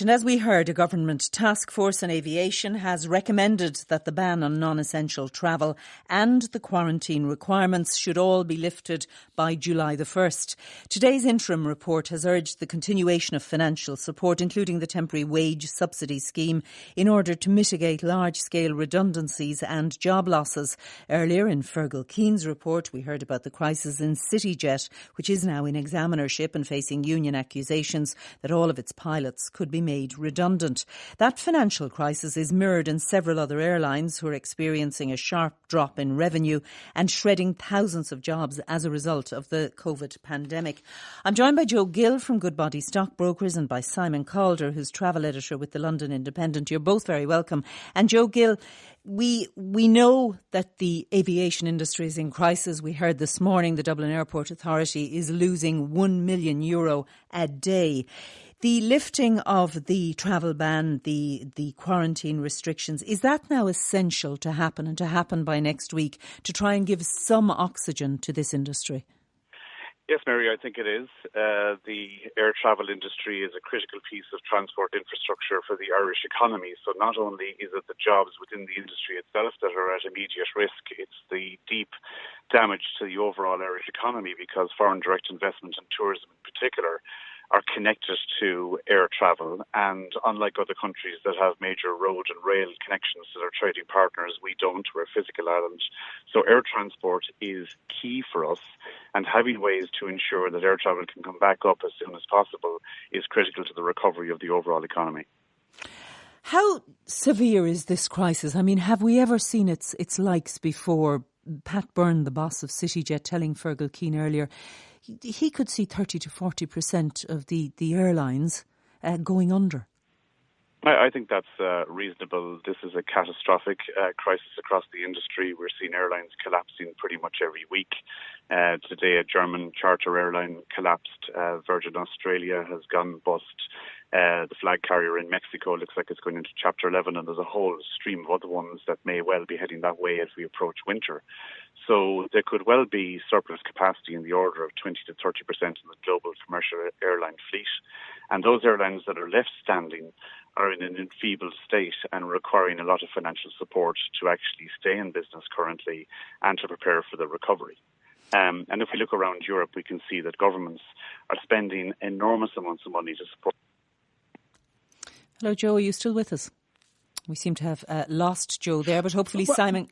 And as we heard, a government task force on aviation has recommended that the ban on non-essential travel and the quarantine requirements should all be lifted by July the 1st. Today's interim report has urged the continuation of financial support, including the temporary wage subsidy scheme, in order to mitigate large-scale redundancies and job losses. Earlier in Fergal Keane's report, we heard about the crisis in CityJet, which is now in examinership and facing union accusations that all of its pilots could be made redundant. That financial crisis is mirrored in several other airlines who are experiencing a sharp drop in revenue and shredding thousands of jobs as a result of the COVID pandemic. I'm joined by Joe Gill from Goodbody Stockbrokers and by Simon Calder, who's travel editor with the London Independent. You're both very welcome. And Joe Gill, we know that the aviation industry is in crisis. We heard this morning the Dublin Airport Authority is losing €1 million a day. The lifting of the travel ban, the quarantine restrictions, is that now essential to happen and to happen by next week to try and give some oxygen to this industry? Yes, Mary, I think it is. The air travel industry is a critical piece of transport infrastructure for the Irish economy. So not only is it the jobs within the industry itself that are at immediate risk, it's the deep damage to the overall Irish economy because foreign direct investment and tourism in particular are connected to air travel, and unlike other countries that have major road and rail connections to their trading partners, we don't. We're a physical island. So air transport is key for us, and having ways to ensure that air travel can come back up as soon as possible is critical to the recovery of the overall economy. How severe is this crisis? I mean, have we ever seen its likes before? Pat Byrne, the boss of CityJet, telling Fergal Keane earlier he could see 30 to 40% of the airlines going under. I think that's reasonable. This is a catastrophic crisis across the industry. We're seeing airlines collapsing pretty much every week. Today, a German charter airline collapsed. Virgin Australia has gone bust. The flag carrier in Mexico looks like it's going into Chapter 11, and there's a whole stream of other ones that may well be heading that way as we approach winter. So there could well be surplus capacity in the order of 20 to 30% in the global commercial airline fleet. And those airlines that are left standing are in an enfeebled state and requiring a lot of financial support to actually stay in business currently and to prepare for the recovery. And if we look around Europe, we can see that governments are spending enormous amounts of money to support. Hello, Joe. Are you still with us? We seem to have lost Joe there, but hopefully Simon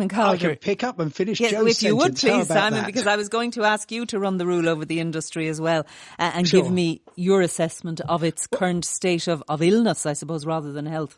Calder. I can pick up and finish Joe's sentence. If you would, please, Simon, that? because I was going to ask you to run the rule over the industry as well and give me your assessment of its current state of illness, I suppose, rather than health.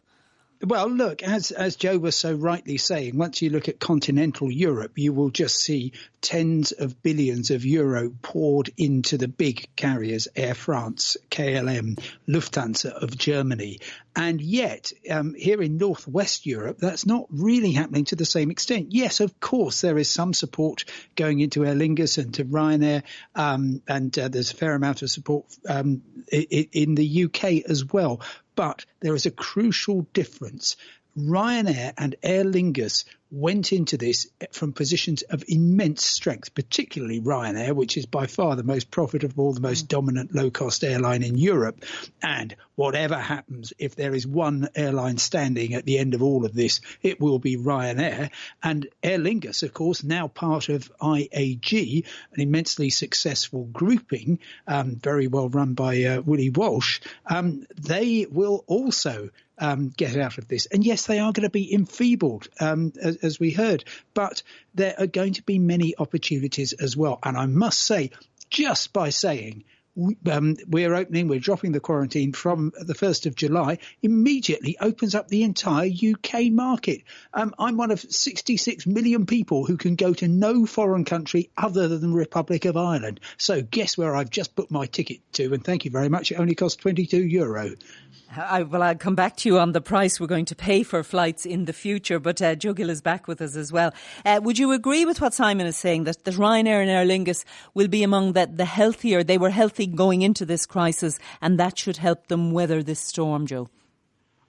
Well, look, as Joe was so rightly saying, once you look at continental Europe, you will just see tens of billions of euro poured into the big carriers, Air France, KLM, Lufthansa of Germany. And yet, here in northwest Europe, that's not really happening to the same extent. Yes, of course, there is some support going into Aer Lingus and to Ryanair, and there's a fair amount of support in the UK as well. But there is a crucial difference. Ryanair and Aer Lingus went into this from positions of immense strength, particularly Ryanair, which is by far the most profitable, the most dominant low-cost airline in Europe. And whatever happens, if there is one airline standing at the end of all of this, it will be Ryanair. And Aer Lingus, of course, now part of IAG, an immensely successful grouping, very well run by Willie Walsh. They will also get out of this. And yes, they are going to be enfeebled, as we heard, but there are going to be many opportunities as well. And I must say, just by saying we're dropping the quarantine from the 1st of July, immediately opens up the entire UK market. I'm one of 66 million people who can go to no foreign country other than the Republic of Ireland. So guess where I've just booked my ticket to, and thank you very much. It only costs €22. I'll come back to you on the price we're going to pay for flights in the future, but Joe Gill is back with us as well. Would you agree with what Simon is saying, that Ryanair and Aer Lingus will be among the healthier? They were healthy going into this crisis, and that should help them weather this storm, Joe?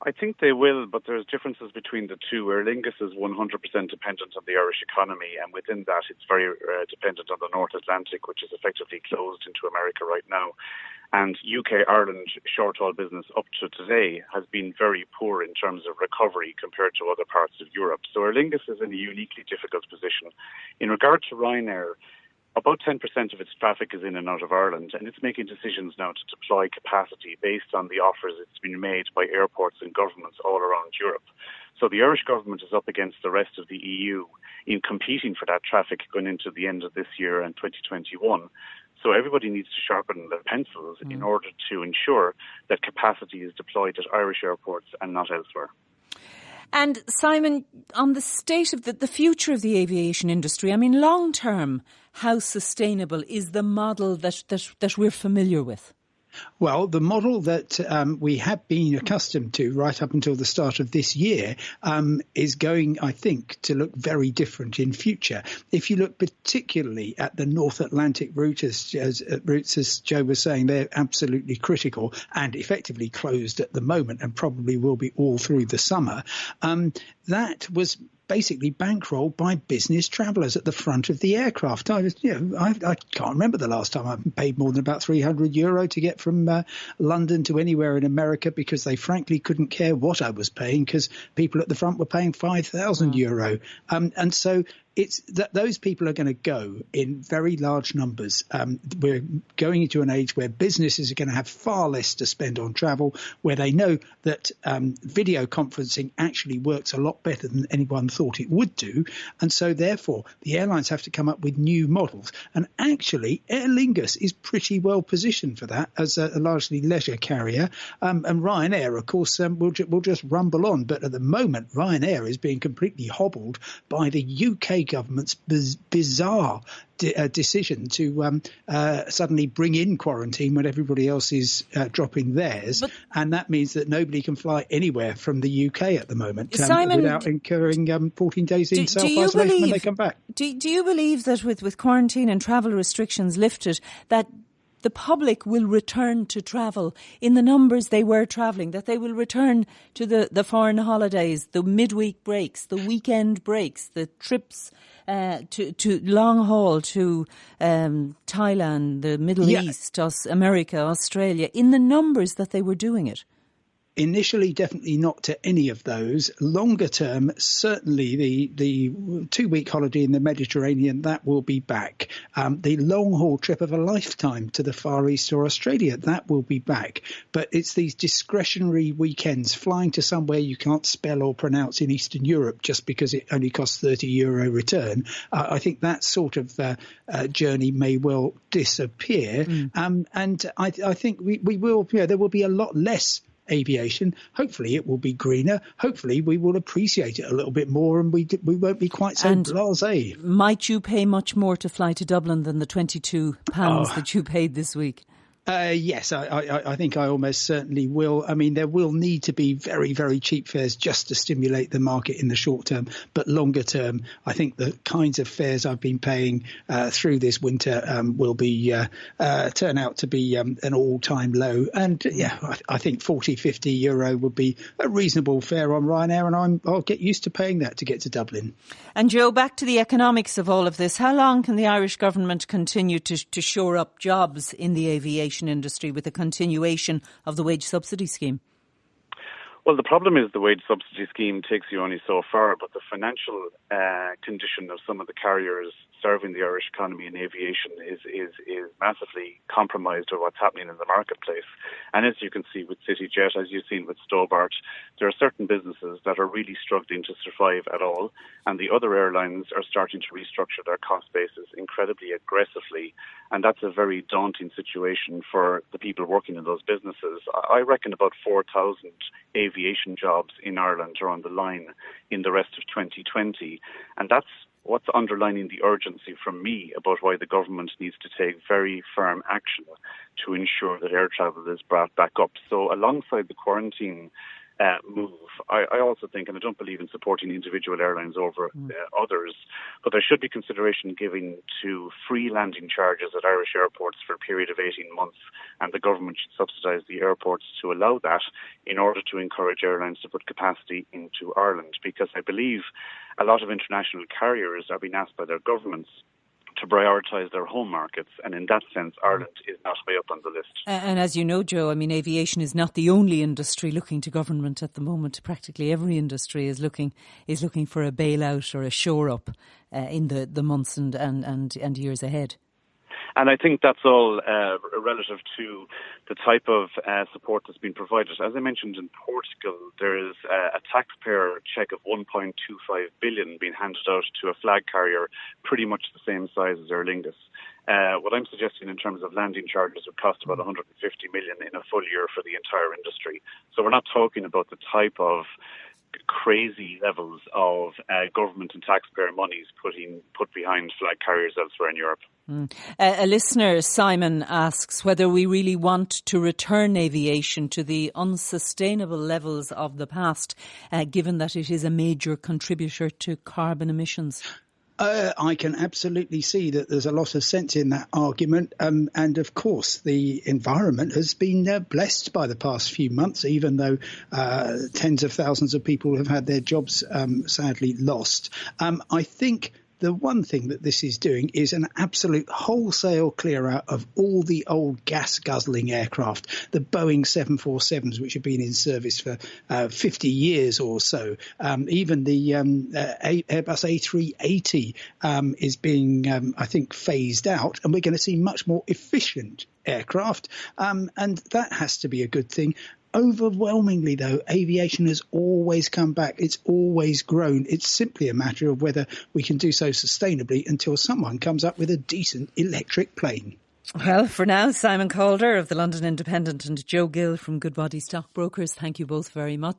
I think they will, but there's differences between the two. Aer Lingus is 100% dependent on the Irish economy, and within that it's very dependent on the North Atlantic, which is effectively closed into America right now. And UK-Ireland short-haul business up to today has been very poor in terms of recovery compared to other parts of Europe. So Aer Lingus is in a uniquely difficult position. In regard to Ryanair, about 10% of its traffic is in and out of Ireland, and it's making decisions now to deploy capacity based on the offers it's been made by airports and governments all around Europe. So the Irish government is up against the rest of the EU in competing for that traffic going into the end of this year and 2021. So everybody needs to sharpen their pencils in order to ensure that capacity is deployed at Irish airports and not elsewhere. And Simon, on the state of the future of the aviation industry, I mean, long term, how sustainable is the model that we're familiar with? Well, the model that we have been accustomed to right up until the start of this year is going, I think, to look very different in future. If you look particularly at the North Atlantic routes, as Joe was saying, they're absolutely critical and effectively closed at the moment and probably will be all through the summer. That was basically bankrolled by business travellers at the front of the aircraft. I can't remember the last time I paid more than about €300 to get from London to anywhere in America, because they frankly couldn't care what I was paying because people at the front were paying €5,000. And so it's that those people are going to go in very large numbers. We're going into an age where businesses are going to have far less to spend on travel, where they know that video conferencing actually works a lot better than anyone thought it would do. And so therefore, the airlines have to come up with new models. And actually, Aer Lingus is pretty well positioned for that as a largely leisure carrier. And Ryanair, of course, will just rumble on. But at the moment, Ryanair is being completely hobbled by the UK government's bizarre decision to suddenly bring in quarantine when everybody else is dropping theirs. And that means that nobody can fly anywhere from the UK at the moment Simon, without incurring 14 days in self-isolation when they come back. Do you believe that with quarantine and travel restrictions lifted, that the public will return to travel in the numbers they were travelling, that they will return to the foreign holidays, the midweek breaks, the weekend breaks, the trips to long haul to Thailand, the Middle East, America, Australia, in the numbers that they were doing it? Initially, definitely not to any of those. Longer term, certainly the 2-week holiday in the Mediterranean, that will be back. The long haul trip of a lifetime to the Far East or Australia, that will be back. But it's these discretionary weekends, flying to somewhere you can't spell or pronounce in Eastern Europe just because it only costs €30 return. I think that sort of journey may well disappear. And I think we will, there will be a lot less aviation. Hopefully it will be greener. Hopefully we will appreciate it a little bit more, and we won't be quite so blasé. Might you pay much more to fly to Dublin than the £22 that you paid this week? Yes, I think I almost certainly will. I mean, there will need to be very, very cheap fares just to stimulate the market in the short term. But longer term, I think the kinds of fares I've been paying through this winter will be turn out to be an all-time low. And I think €40-50 would be a reasonable fare on Ryanair, and I'll get used to paying that to get to Dublin. And Joe, back to the economics of all of this. How long can the Irish government continue to shore up jobs in the aviation industry with a continuation of the wage subsidy scheme? Well, the problem is the wage subsidy scheme takes you only so far, but the financial condition of some of the carriers serving the Irish economy and aviation is massively compromised by what's happening in the marketplace. And as you can see with CityJet, as you've seen with Stobart, there are certain businesses that are really struggling to survive at all, and the other airlines are starting to restructure their cost bases incredibly aggressively, and that's a very daunting situation for the people working in those businesses. I reckon about 4,000 aviation jobs in Ireland are on the line in the rest of 2020, and that's what's underlining the urgency from me about why the government needs to take very firm action to ensure that air travel is brought back up. So alongside the quarantine move. I also think, and I don't believe in supporting individual airlines over others, but there should be consideration given to free landing charges at Irish airports for a period of 18 months, and the government should subsidise the airports to allow that in order to encourage airlines to put capacity into Ireland, because I believe a lot of international carriers are being asked by their governments to prioritise their home markets, and in that sense Ireland is not high up on the list. And as you know, Joe, I mean, aviation is not the only industry looking to government at the moment. Practically every industry is looking for a bailout or a shore up in the months and years ahead. And I think that's all relative to the type of support that's been provided. As I mentioned, in Portugal, there is a taxpayer cheque of 1.25 billion being handed out to a flag carrier pretty much the same size as Aer Lingus. What I'm suggesting in terms of landing charges would cost about 150 million in a full year for the entire industry. So we're not talking about the type of crazy levels of government and taxpayer monies put behind flag carriers elsewhere in Europe. A listener, Simon, asks whether we really want to return aviation to the unsustainable levels of the past, given that it is a major contributor to carbon emissions. I can absolutely see that there's a lot of sense in that argument. And of course, the environment has been blessed by the past few months, even though tens of thousands of people have had their jobs sadly lost. I think the one thing that this is doing is an absolute wholesale clear out of all the old gas guzzling aircraft, the Boeing 747s, which have been in service for 50 years or so. Even the Airbus A380 is being, I think, phased out, and we're going to see much more efficient aircraft. And that has to be a good thing. Overwhelmingly, though, aviation has always come back. It's always grown. It's simply a matter of whether we can do so sustainably until someone comes up with a decent electric plane. Well, for now, Simon Calder of the London Independent and Joe Gill from Goodbody Stockbrokers, thank you both very much.